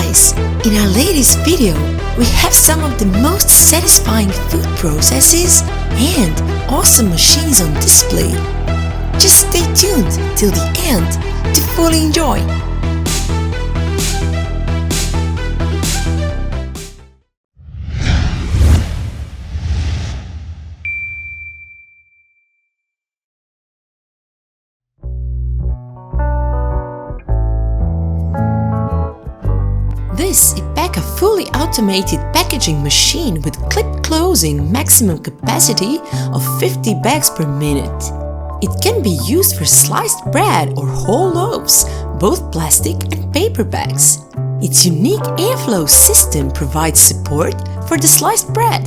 guys! In our latest video, we have some of the most satisfying food processes and awesome machines on display. Just stay tuned till the end to fully enjoy. This Ipeka fully automated packaging machine with clip closing maximum capacity of 50 bags per minute. It can be used for sliced bread or whole loaves, both plastic and paper bags. Its unique airflow system provides support for the sliced bread.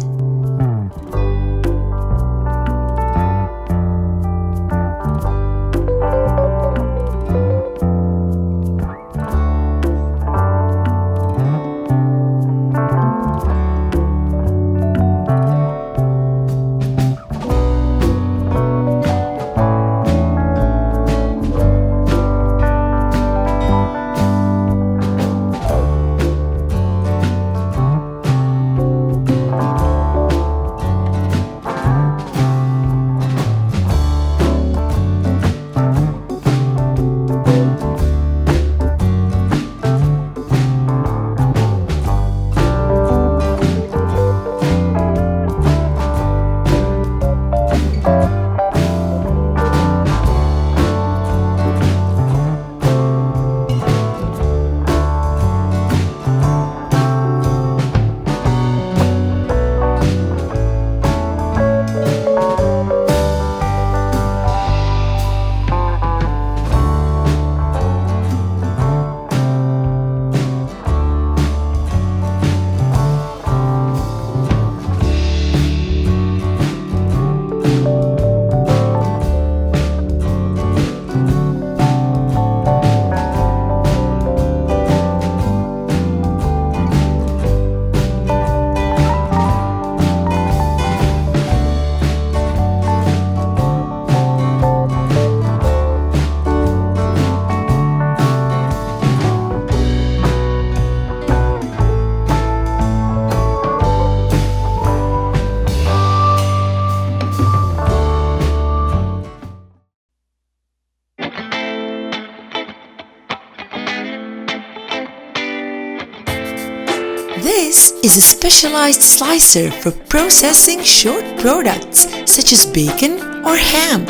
This is a specialized slicer for processing short products such as bacon or ham.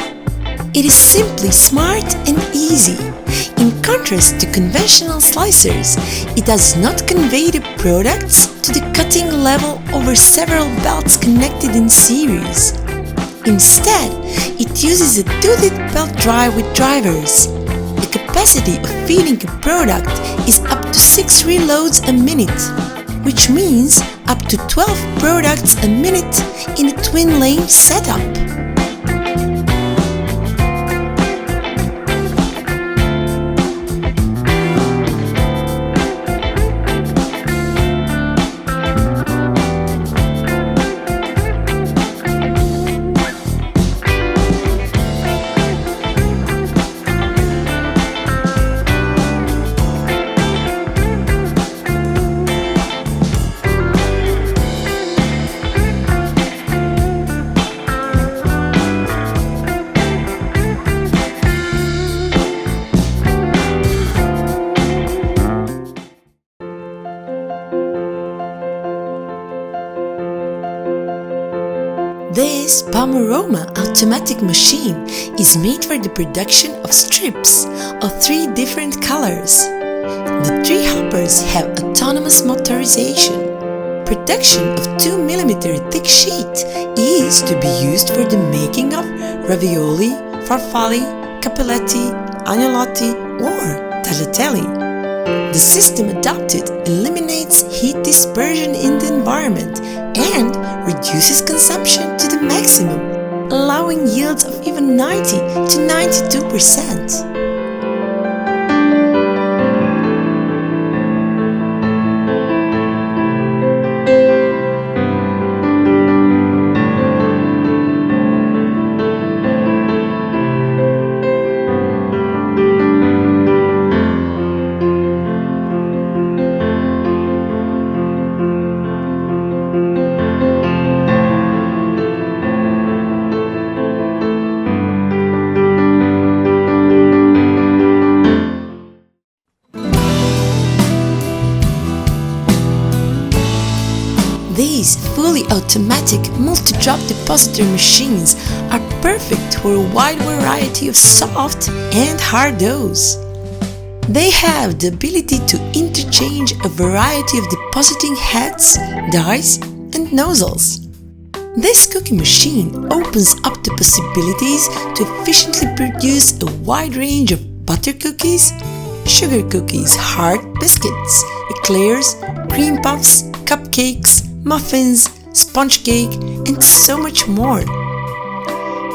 It is simply smart and easy. In contrast to conventional slicers, it does not convey the products to the cutting level over several belts connected in series. Instead, it uses a 2-lit belt drive with drivers. The capacity of feeding a product is up to 6 reloads a minute, which means up to 12 products a minute in a twin-lane setup. This pamaroma automatic machine is made for the production of strips of 3 different colors. The 3 hoppers have autonomous motorization. Production of 2 mm thick sheet is to be used for the making of ravioli, farfalle, cappelletti, agnolotti or tagliatelle. The system adopted eliminates heat dispersion in the environment and reduces consumption to the maximum, allowing yields of even 90 to 92%. fully automatic multi-drop depositor machines are perfect for a wide variety of soft and hard doughs. They have the ability to interchange a variety of depositing heads, dies, and nozzles. This cookie machine opens up the possibilities to efficiently produce a wide range of butter cookies, sugar cookies, hard biscuits, eclairs, cream puffs, cupcakes, muffins, sponge cake, and so much more.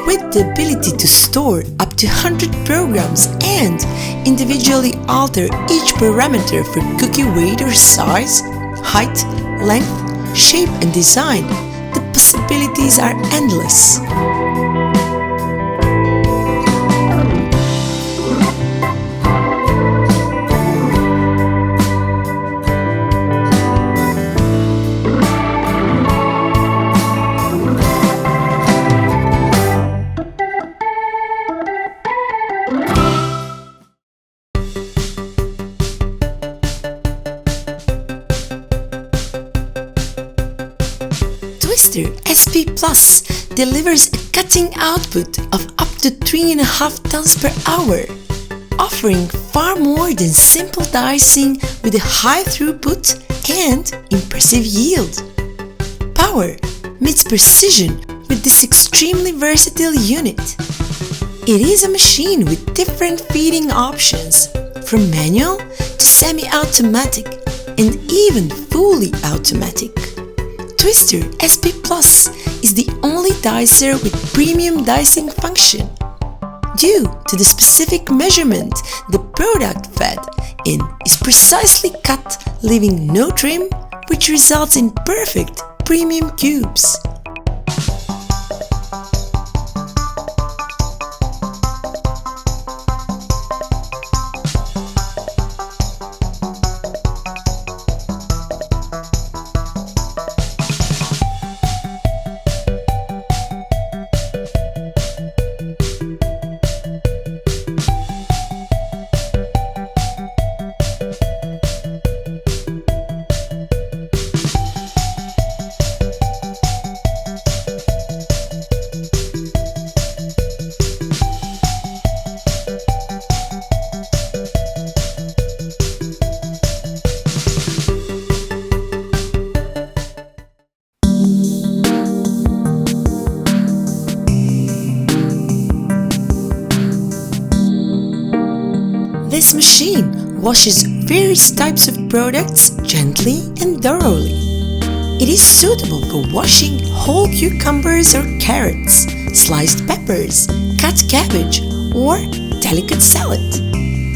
With the ability to store up to 100 programs and individually alter each parameter for cookie weight or size, height, length, shape, and design, the possibilities are endless. TEXTOR SP Plus delivers a cutting output of up to 3.5 tons per hour, offering far more than simple dicing with a high throughput and impressive yield. Power meets precision with this extremely versatile unit. It is a machine with different feeding options, from manual to semi-automatic and even fully automatic. TEXTOR SP Plus is the only dicer with premium dicing function. Due to the specific measurement the product fed in is precisely cut, leaving no trim, which results in perfect premium cubes. This machine washes various types of products gently and thoroughly. It is suitable for washing whole cucumbers or carrots, sliced peppers, cut cabbage, or delicate salad,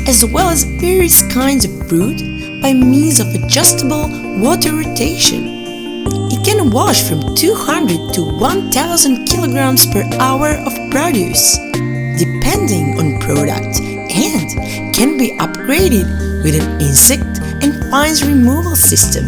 as well as various kinds of fruit by means of adjustable water rotation. It can wash from 200 to 1000 kilograms per hour of produce, depending on product, and can be upgraded with an insect and fines removal system.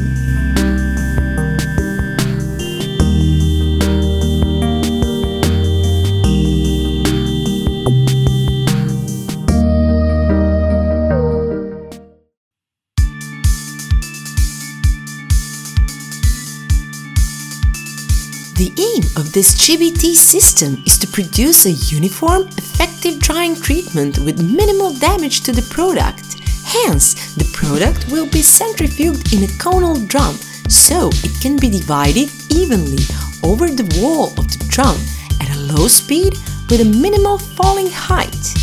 The aim of this GBT system is to produce a uniform, effective drying treatment with minimal damage to the product. Hence, the product will be centrifuged in a conal drum, so it can be divided evenly over the wall of the drum at a low speed with a minimal falling height.